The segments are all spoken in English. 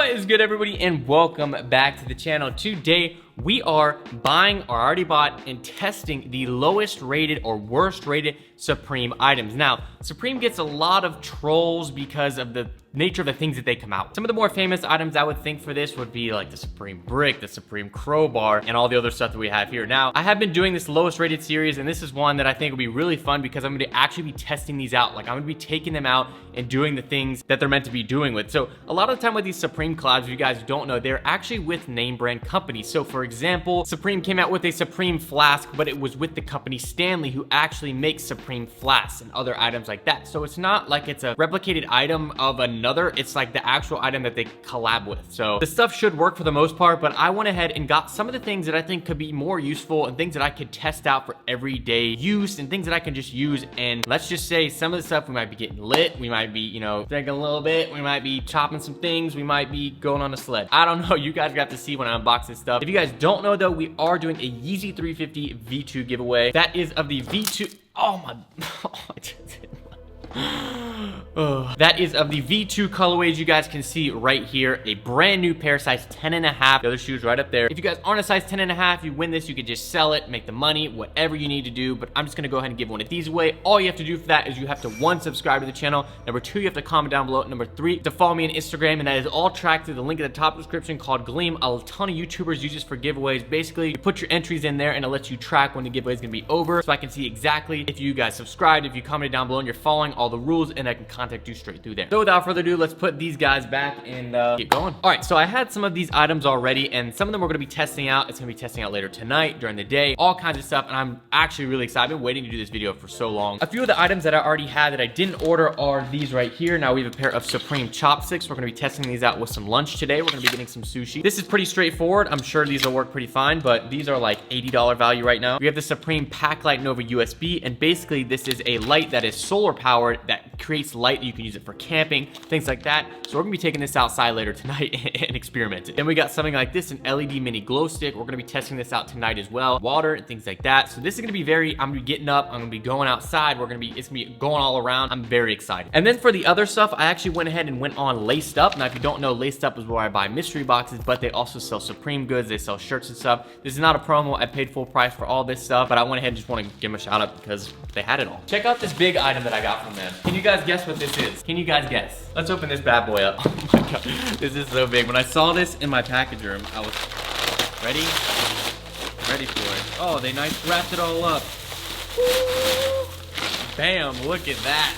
What is good, everybody, and welcome back to the channel. Today we are buying or already bought and testing the lowest rated or worst rated Supreme items. Now, Supreme gets a lot of trolls because of the nature of the things that they come out with. Some of the more famous items I would think for this would be like the Supreme Brick, the Supreme Crowbar, and all the other stuff that we have here. Now, I have been doing this lowest rated series, and this is one that I think will be really fun because I'm going to actually be testing these out. Like, I'm going to be taking them out and doing the things that they're meant to be doing with. So a lot of the time with these Supreme collabs, if you guys don't know, they're actually with name brand companies. So for example, Supreme came out with a Supreme flask, but it was with the company Stanley, who actually makes Supreme flasks and other items like that. So it's not like it's a replicated item of another, it's like the actual item that they collab with. So the stuff should work for the most part, but I went ahead and got some of the things that I think could be more useful and things that I could test out for everyday use and things that I can just use. And let's just say some of the stuff we might be getting lit, we might be, you know, drinking a little bit, we might be chopping some things, we might be going on a sled. I don't know, you guys got to see when I unbox this stuff. If you guys don't know though, we are doing a Yeezy 350 V2 giveaway. That is of the V2, oh my, that is of the V2 colorways. You guys can see right here, a brand new pair, size 10.5. The other shoes right up there. If you guys aren't a size 10.5, you win this, you could just sell it, make the money, whatever you need to do. But I'm just gonna go ahead and give one of these away. All you have to do for that is you have to, 1, subscribe to the channel. Number 2, you have to comment down below. Number 3, to follow me on Instagram, and that is all tracked through the link in the top description called Gleam. A ton of YouTubers use this for giveaways. Basically, you put your entries in there and it lets you track when the giveaway is gonna be over, so I can see exactly if you guys subscribed, if you commented down below and you're following all the rules, and I can contact you straight through there. So without further ado, let's put these guys back and get going. All right, so I had some of these items already, and some of them we're gonna be testing out. It's gonna be testing out later tonight, during the day, all kinds of stuff, and I'm actually really excited. I've been waiting to do this video for so long. A few of the items that I already had that I didn't order are these right here. Now we have a pair of Supreme chopsticks. We're gonna be testing these out with some lunch today. We're gonna be getting some sushi. This is pretty straightforward. I'm sure these will work pretty fine, but these are like $80 value right now. We have the Supreme Pack Light Nova USB, and basically this is a light that is solar powered that creates light. You can use it for camping, things like that. So we're gonna be taking this outside later tonight and experimenting. Then we got something like this, an LED mini glow stick. We're gonna be testing this out tonight as well. Water and things like that. So this is gonna be I'm gonna be getting up, I'm gonna be going outside. It's gonna be going all around. I'm very excited. And then for the other stuff, I actually went ahead and went on Laced Up. Now, if you don't know, Laced Up is where I buy mystery boxes, but they also sell Supreme goods. They sell shirts and stuff. This is not a promo. I paid full price for all this stuff, but I went ahead and just want to give them a shout out because they had it all. Check out this big item that I got from them. Can you guys guess what this is? Can you guys guess? Let's open this bad boy up. Oh my God, this is so big. When I saw this in my package room, I was ready for it. Oh, they nice wrapped it all up. Woo! Bam, look at that.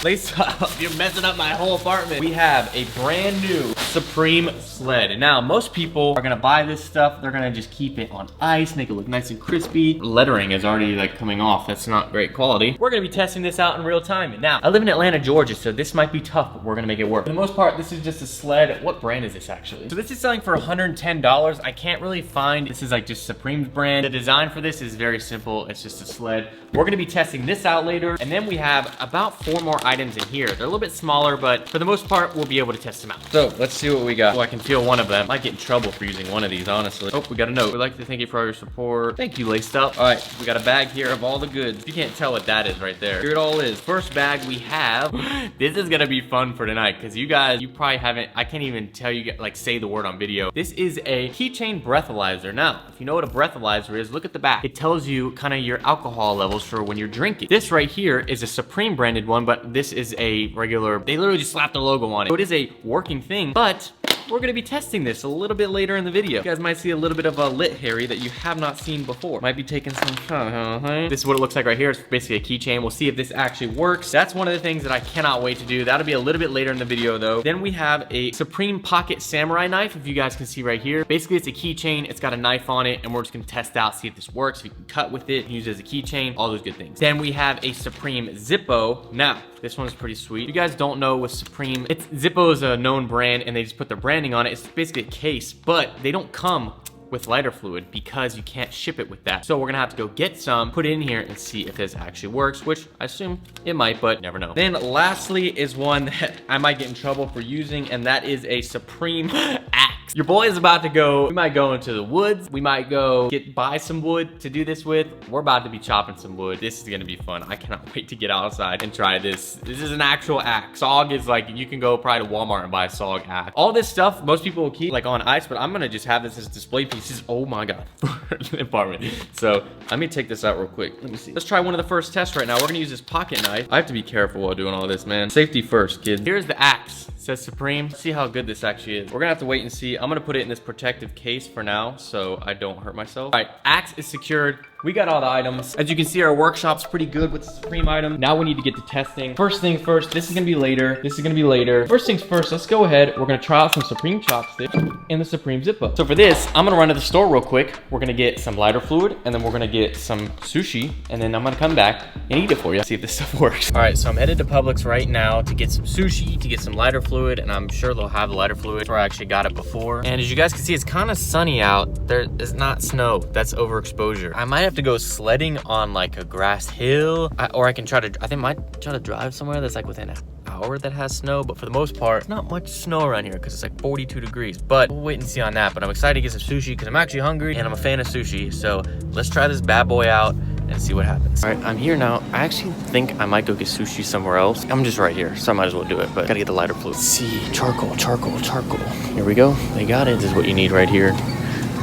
Lace up, you're messing up my whole apartment. We have a brand new Supreme sled. And now most people are gonna buy this stuff, they're gonna just keep it on ice, make it look nice and crispy. Lettering is already like coming off. That's not great quality. We're gonna be testing this out in real time. And now, I live in Atlanta, Georgia, so this might be tough, but we're gonna make it work. For the most part, this is just a sled. What brand is this actually? So this is selling for $110. I can't really find, this is like just Supreme's brand. The design for this is very simple. It's just a sled. We're gonna be testing this out later. And then we have about 4 more items in here. They're a little bit smaller, but for the most part, we'll be able to test them out. So let's see what we got. Oh, I can feel one of them. I might get in trouble for using one of these, honestly. Oh, we got a note. We'd like to thank you for all your support. Thank you, Laced Up. All right, we got a bag here of all the goods. You can't tell what that is right there. Here it all is. First bag we have. This is gonna be fun for tonight because you guys, you probably haven't, I can't even tell you, like say the word on video. This is a Keychain Breathalyzer. Now, if you know what a breathalyzer is, look at the back. It tells you kind of your alcohol levels for when you're drinking. This right here is a Supreme branded one, but this is a regular, they literally just slapped the logo on it. So it is a working thing, but we're gonna be testing this a little bit later in the video. You guys might see a little bit of a lit Harry that you have not seen before. Might be taking some, This is what it looks like right here. It's basically a keychain. We'll see if this actually works. That's one of the things that I cannot wait to do. That'll be a little bit later in the video though. Then we have a Supreme Pocket Samurai knife, if you guys can see right here. Basically, it's a keychain. It's got a knife on it, and we're just gonna test out, see if this works, if you can cut with it, use it as a keychain, all those good things. Then we have a Supreme Zippo. Now, this one's pretty sweet. If you guys don't know what Supreme, Zippo is a known brand, and they just put their branding on it. It's basically a case, but they don't come with lighter fluid because you can't ship it with that. So we're gonna have to go get some, put it in here and see if this actually works, which I assume it might, but never know. Then lastly is one that I might get in trouble for using, and that is a Supreme axe. Your boy is about to go, we might go into the woods. We might go buy some wood to do this with. We're about to be chopping some wood. This is gonna be fun. I cannot wait to get outside and try this. This is an actual axe. SOG is like, you can go probably to Walmart and buy a SOG axe. All this stuff, most people will keep like on ice, but I'm gonna just have this as display pieces. Oh my God, for the apartment. So let me take this out real quick. Let me see. Let's try one of the first tests right now. We're gonna use this pocket knife. I have to be careful while doing all this, man. Safety first, kids. Here's the axe. It says Supreme. Let's see how good this actually is. We're gonna have to wait and see. I'm gonna put it in this protective case for now so I don't hurt myself. All right, axe is secured. We got all the items. As you can see, our workshop's pretty good with the Supreme item. Now we need to get to testing. First things first, this is gonna be later. This is gonna be later. First things first, let's go ahead. We're gonna try out some Supreme chopsticks and the Supreme Zippo. So for this, I'm gonna run to the store real quick. We're gonna get some lighter fluid and then we're gonna get some sushi and then I'm gonna come back and eat it for you. See if this stuff works. All right, so I'm headed to Publix right now to get some sushi, to get some lighter fluid, and I'm sure they'll have the lighter fluid where I actually got it before. And as you guys can see, it's kind of sunny out. There is not snow. That's overexposure. I might have to go sledding on like a grass hill, or I can try to, I think I might try to drive somewhere that's like within an hour that has snow, but for the most part, not much snow around here because it's like 42 degrees, but we'll wait and see on that. But I'm excited to get some sushi because I'm actually hungry and I'm a fan of sushi. So let's try this bad boy out and see what happens. All right, I'm here now. I actually think I might go get sushi somewhere else. I'm just right here, so I might as well do it, but gotta get the lighter fluid. Let's see, charcoal, charcoal, charcoal. Here we go, they got it. This is what you need right here.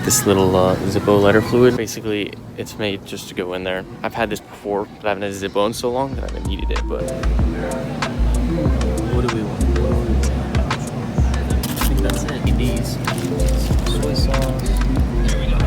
This little Zippo lighter fluid. Basically, it's made just to go in there. I've had this before, but I haven't had a Zippo in so long that I haven't needed it, but. What do we want? I think that's it. These, soy sauce. There we go.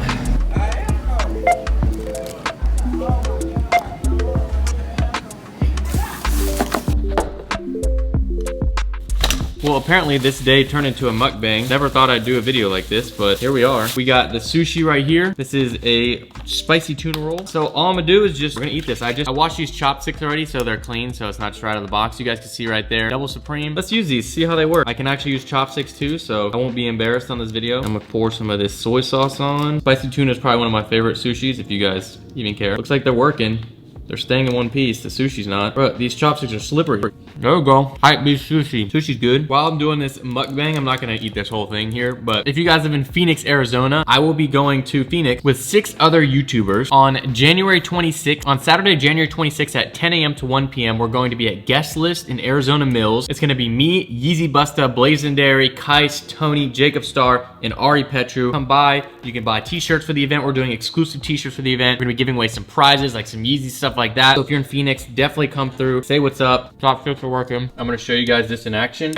Well, apparently this day turned into a mukbang. Never thought I'd do a video like this, but here we are. We got the sushi right here. This is a spicy tuna roll. So all I'm gonna do is we're gonna eat this. I washed these chopsticks already, so they're clean, so it's not just right out of the box. You guys can see right there, double Supreme. Let's use these, see how they work. I can actually use chopsticks too, so I won't be embarrassed on this video. I'm gonna pour some of this soy sauce on. Spicy tuna is probably one of my favorite sushis, if you guys even care. Looks like they're working. They're staying in one piece. The sushi's not. Bro, these chopsticks are slippery. There we go. Hypebeast sushi. Sushi's good. While I'm doing this mukbang, I'm not gonna eat this whole thing here, but if you guys live in Phoenix, Arizona, I will be going to Phoenix with 6 other YouTubers on January 26th. On Saturday, January 26th at 10 a.m. to 1 p.m., we're going to be at Guest List in Arizona Mills. It's gonna be me, Yeezy Busta, Blazendary, Kais, Tony, Jacob Star, and Ari Petru. Come by. You can buy t-shirts for the event. We're doing exclusive t-shirts for the event. We're gonna be giving away some prizes, like some Yeezy stuff like that. So if you're in Phoenix, definitely come through, say what's up. Chopsticks are working. I'm gonna show you guys this in action.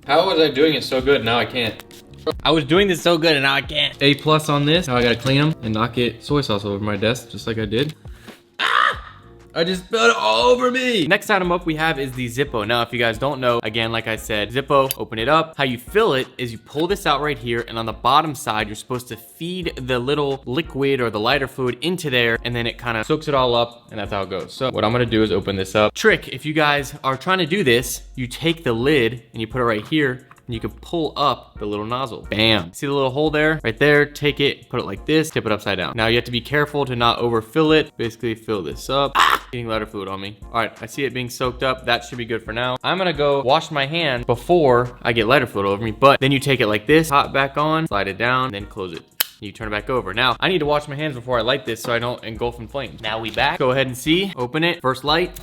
How was I doing it so good? Now I can't. I was doing this so good and now I can't. A+ on this. Now I gotta clean them and not get soy sauce all over my desk, just like I did. I just spilled it all over me. Next item up we have is the Zippo. Now, if you guys don't know, again, like I said, Zippo, open it up. How you fill it is you pull this out right here, and on the bottom side, you're supposed to feed the little liquid or the lighter fluid into there, and then it kind of soaks it all up, and that's how it goes. So what I'm gonna do is open this up. Trick, if you guys are trying to do this, you take the lid and you put it right here, and you can pull up the little nozzle. Bam. See the little hole there? Right there, take it, put it like this, tip it upside down. Now you have to be careful to not overfill it. Basically fill this up. Getting lighter fluid on me. All right, I see it being soaked up. That should be good for now. I'm gonna go wash my hands before I get lighter fluid over me, but then you take it like this, hot back on, slide it down, then close it. You turn it back over. Now, I need to wash my hands before I light this so I don't engulf in flames. Now we back. Go ahead and see, open it, first light.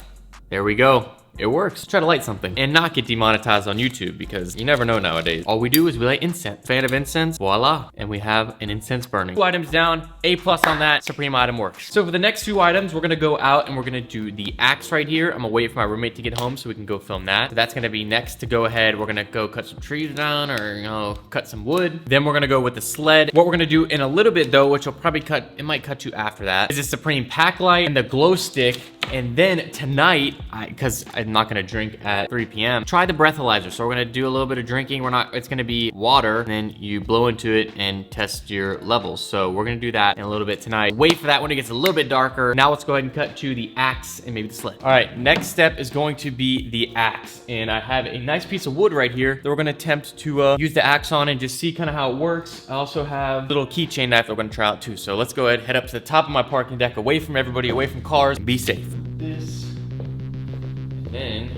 There we go. It works. Try to light something and not get demonetized on YouTube because you never know nowadays. All we do is we light incense. Fan of incense, voila. And we have an incense burning. 2 items down, A+ on that, Supreme item works. So for the next 2 items, we're gonna go out and we're gonna do the axe right here. I'm gonna wait for my roommate to get home so we can go film that. So that's gonna be next to go ahead. We're gonna go cut some trees down or, you know, cut some wood. Then we're gonna go with the sled. What we're gonna do in a little bit though, which will probably cut, it might cut you after that, is the Supreme pack light and the glow stick. And then tonight, because I'm not gonna drink at 3 p.m., try the breathalyzer. So we're gonna do a little bit of drinking. It's gonna be water, and then you blow into it and test your levels. So we're gonna do that in a little bit tonight. Wait for that when it gets a little bit darker. Now let's go ahead and cut to the axe and maybe the sled. All right, next step is going to be the axe. And I have a nice piece of wood right here that we're gonna attempt to use the axe on and just see kind of how it works. I also have a little keychain knife that we're gonna try out too. So let's go ahead, head up to the top of my parking deck, away from everybody, away from cars, and be safe. This, and then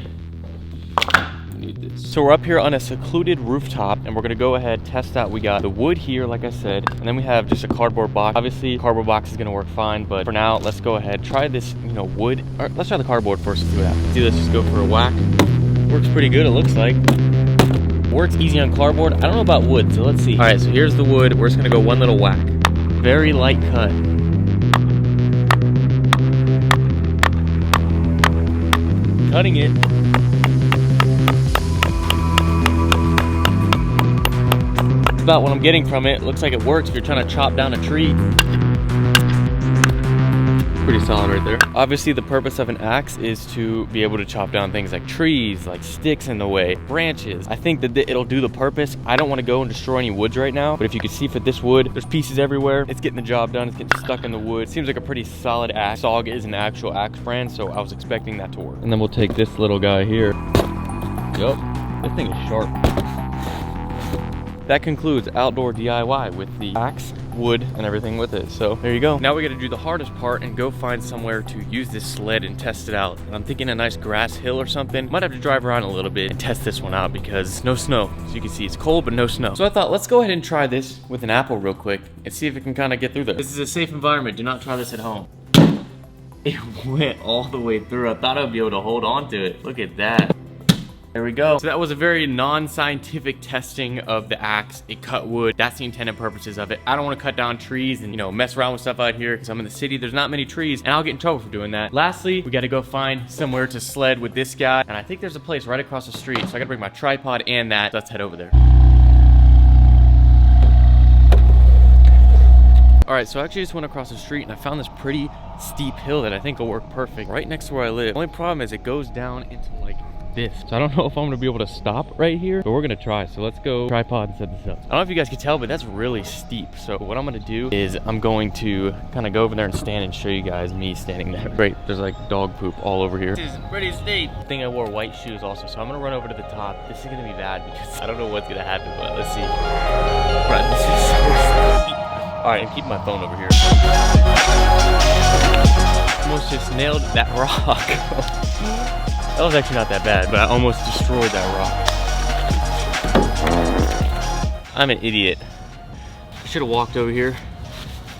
I need this. So we're up here on a secluded rooftop and we're gonna go ahead, test out. We got the wood here, like I said, and then we have just a cardboard box. Obviously, cardboard box is gonna work fine, but for now, let's go ahead, try this, wood. All right, let's try the cardboard first and see what happens. See, let's just go for a whack. Works pretty good, it looks like. Works easy on cardboard. I don't know about wood, so let's see. All right, so here's the wood. We're just gonna go one little whack. Very light cut. Cutting it. That's about what I'm getting from it. Looks like it works if you're trying to chop down a tree. Pretty solid right there. Obviously, the purpose of an axe is to be able to chop down things like trees, like sticks in the way, branches. I think that it'll do the purpose. I don't want to go and destroy any woods right now, but if you can see for this wood, there's pieces everywhere. It's getting the job done. It's getting stuck in the wood. Seems like a pretty solid axe. SOG is an actual axe brand, so I was expecting that to work. And then we'll take this little guy here. Yup, this thing is sharp. That concludes outdoor DIY with the axe, wood, and everything with it. So there you go. Now we got to do the hardest part and go find somewhere to use this sled and test it out. And I'm thinking a nice grass hill or something. Might have to drive around a little bit and test this one out because no snow. As you can see, it's cold, but no snow. So I thought, let's go ahead and try this with an apple real quick and see if it can kind of get through there. This is a safe environment. Do not try this at home. It went all the way through. I thought I'd be able to hold on to it. Look at that. There we go. So that was a very non-scientific testing of the axe. It cut wood. That's the intended purposes of it. I don't want to cut down trees and, mess around with stuff out here because I'm in the city. There's not many trees and I'll get in trouble for doing that. Lastly, we got to go find somewhere to sled with this guy. And I think there's a place right across the street. So I got to bring my tripod and that. Let's head over there. All right, so I actually just went across the street and I found this pretty steep hill that I think will work perfect right next to where I live. The only problem is it goes down into like this. So I don't know if I'm gonna be able to stop right here, but we're gonna try. So let's go tripod and set this up. I don't know if you guys can tell, but that's really steep. So what I'm gonna do is I'm going to kind of go over there and stand and show you guys me standing there. Great, there's like dog poop all over here. This is pretty steep. I think I wore white shoes also, so I'm gonna run over to the top. This is gonna be bad because I don't know what's gonna happen, but let's see. Right, this is so steep. All right, I'm keeping my phone over here. Almost just nailed that rock. That was actually not that bad, but I almost destroyed that rock. I'm an idiot. I should have walked over here.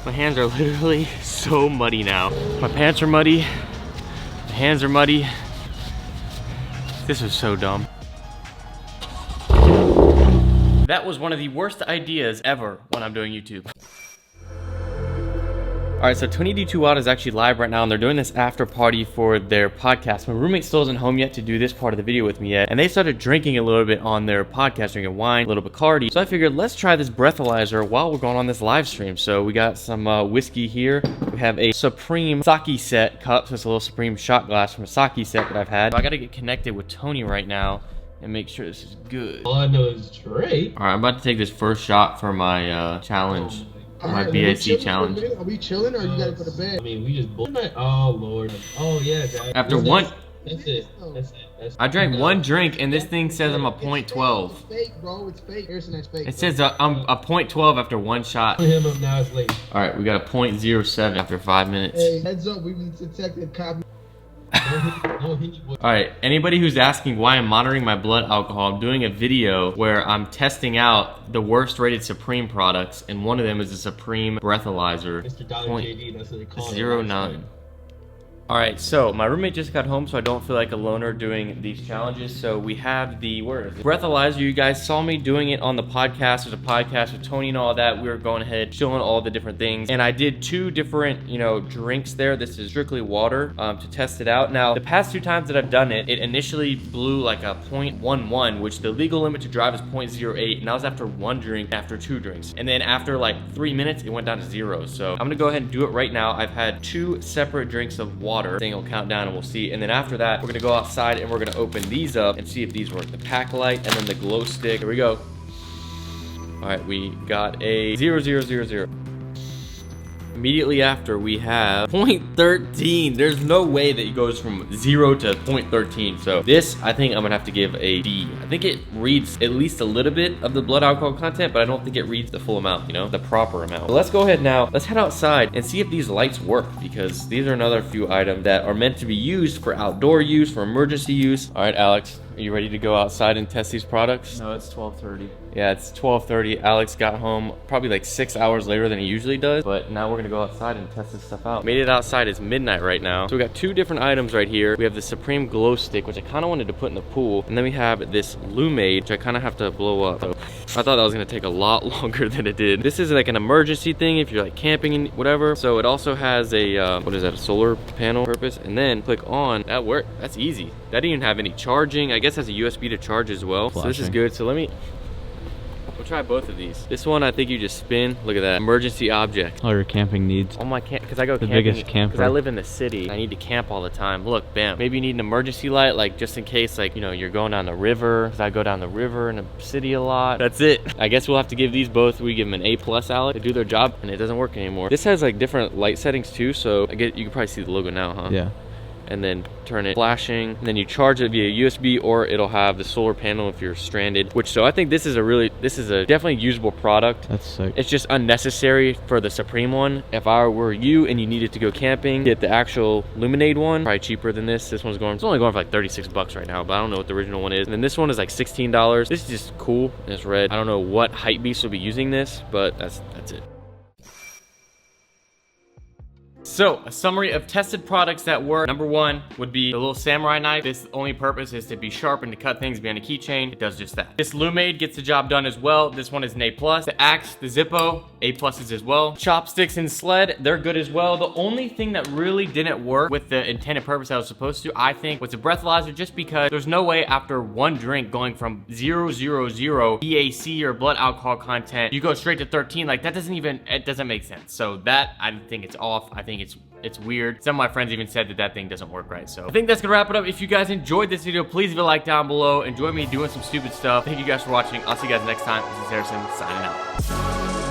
My hands are literally so muddy now. My pants are muddy. My hands are muddy. This is so dumb. That was one of the worst ideas ever when I'm doing YouTube. All right, so 22 Watt is actually live right now and they're doing this after party for their podcast. My roommate still isn't home yet to do this part of the video with me yet. And they started drinking a little bit on their podcast, drinking wine, a little Bacardi. So I figured let's try this breathalyzer while we're going on this live stream. So we got some whiskey here. We have a Supreme sake set cup. So it's a little Supreme shot glass from a sake set that I've had. So I gotta get connected with Tony right now and make sure this is good. All I know is Drake. All right, I'm about to take this first shot for my challenge. My BAC challenge. Are we chilling or you gotta go to bed? I mean, we just oh Lord. Oh yeah, guys. After one, that's it. I drank one drink and this thing says I'm a .12. It's fake, bro. It's fake. Harrison, that's fake. It says I'm a .12 after one shot. Put him up now. It's late. All right, we got a .07 after 5 minutes. Hey, heads up. We've detected copy. All right, anybody who's asking why I'm monitoring my blood alcohol, I'm doing a video where I'm testing out the worst rated Supreme products, and one of them is a Supreme Breathalyzer. Mr. JD, that's what they call it. 09. All right, so my roommate just got home, so I don't feel like a loner doing these challenges. So we have the, where is it? Breathalyzer. You guys saw me doing it on the podcast. There's a podcast with Tony and all that. We were going ahead, showing all the different things. And I did 2 different, drinks there. This is strictly water to test it out. Now, the past 2 times that I've done it, it initially blew like a .11, which the legal limit to drive is .08. And that was after 1 drink, after 2 drinks. And then after like 3 minutes, it went down to 0. So I'm gonna go ahead and do it right now. I've had 2 separate drinks of water. Thing will count down and we'll see. And then after that, we're gonna go outside and we're gonna open these up and see if these work. The pack light and then the glow stick. Here we go. All right, we got a 0.000. Immediately after, we have .13. There's no way that it goes from 0 to .13. So this, I think I'm gonna have to give a D. I think it reads at least a little bit of the blood alcohol content, but I don't think it reads the full amount, the proper amount. So let's go ahead now. Let's head outside and see if these lights work, because these are another few items that are meant to be used for outdoor use, for emergency use. All right, Alex, Are you ready to go outside and test these products? No, it's 12:30. Yeah, it's 12:30. Alex got home probably like 6 hours later than he usually does, but now we're gonna go outside and test this stuff out. Made it outside. It's midnight right now. So we got two different items right here. We have the Supreme Glow Stick, which I kind of wanted to put in the pool, and then we have this Lumade, which I kind of have to blow up. So I thought that was gonna take a lot longer than it did. This is like an emergency thing if you're like camping and whatever. So it also has a, what is that, a solar panel purpose, and then click on, that worked. That's easy. That didn't even have any charging. I guess it has a USB to charge as well. So this is good. So we'll try both of these. This one, I think you just spin. Look at that. Emergency object. All your camping needs. All my camp, because I go camping. Biggest camper. Because I live in the city. I need to camp all the time. Look, bam. Maybe you need an emergency light, like just in case, like, you know, you're going down the river. Because I go down the river in the city a lot. That's it. I guess we'll have to give these both. We give them an A+, Alex. They do their job, and it doesn't work anymore. This has like different light settings too, so I get, you can probably see the logo now, huh? Yeah. And then turn it flashing, and then you charge it via USB, or it'll have the solar panel if you're stranded, which, so I think this is a definitely usable product. That's sick. It's just unnecessary for the Supreme one. If I were you and you needed to go camping, get the actual Luminade one, probably cheaper than this. This one's going, it's only going for like 36 bucks right now, but I don't know what the original one is. And then this one is like $16. This is just cool. It's red. I don't know what Hypebeast will be using this, but that's it. So, a summary of tested products that work. Number one would be the little samurai knife. This only purpose is to be sharp and to cut things behind a keychain. It does just that. This Lumade gets the job done as well. This one is an A+. The axe, the Zippo, A+s as well. Chopsticks and sled, they're good as well. The only thing that really didn't work with the intended purpose I was supposed to, I think, was the breathalyzer, just because there's no way after one drink going from 000 BAC or blood alcohol content, you go straight to 13. Like, that doesn't even, it doesn't make sense. So that, I think it's off. I think it's weird. Some of my friends even said that thing doesn't work right. So I think that's gonna wrap it up. If you guys enjoyed this video, please leave a like down below. Enjoy me doing some stupid stuff. Thank you guys for watching. I'll see you guys next time. This is Harrison signing out.